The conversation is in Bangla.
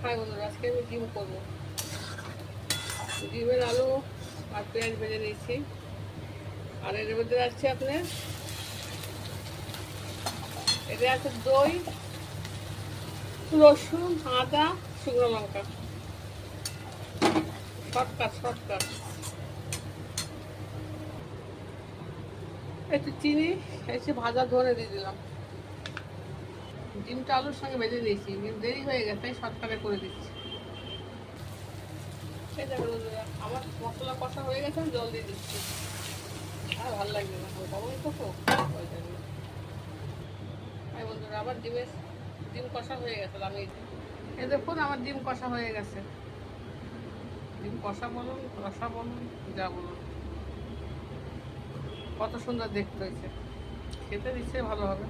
হাই বন্ধুরা, আজকে আমি ডিম করবো। ডিমের আলু আর পেঁয়াজ ভেজে নিয়েছি। আর এর মধ্যে আছে আপনার এতে আছে দই, রসুন, আদা, শুকনো লঙ্কা। শর্টকাট। একটু চিনি, একটু ভাজা ধরে দিয়ে দিলাম। ডিমটা আলুর সঙ্গে ভেজে নিয়েছি, দেরি হয়ে গেছে তাই শর্টকাটে করে দিচ্ছি। আমার মশলা কষা হয়ে গেছে, আমি জল দিয়ে দিচ্ছি। আর ভালো লাগবে না, কখন করবো ওই জন্য। হ্যাঁ বন্ধুরা, আমার ডিম কষা হয়ে গেছে। আমি এই দেখুন, আমার ডিম কষা হয়ে গেছে। ডিম কষা বলুন, রসা বলুন, যা বলুন, কত সুন্দর দেখতে হয়েছে। খেতে নিশ্চয়ই ভালো হবে।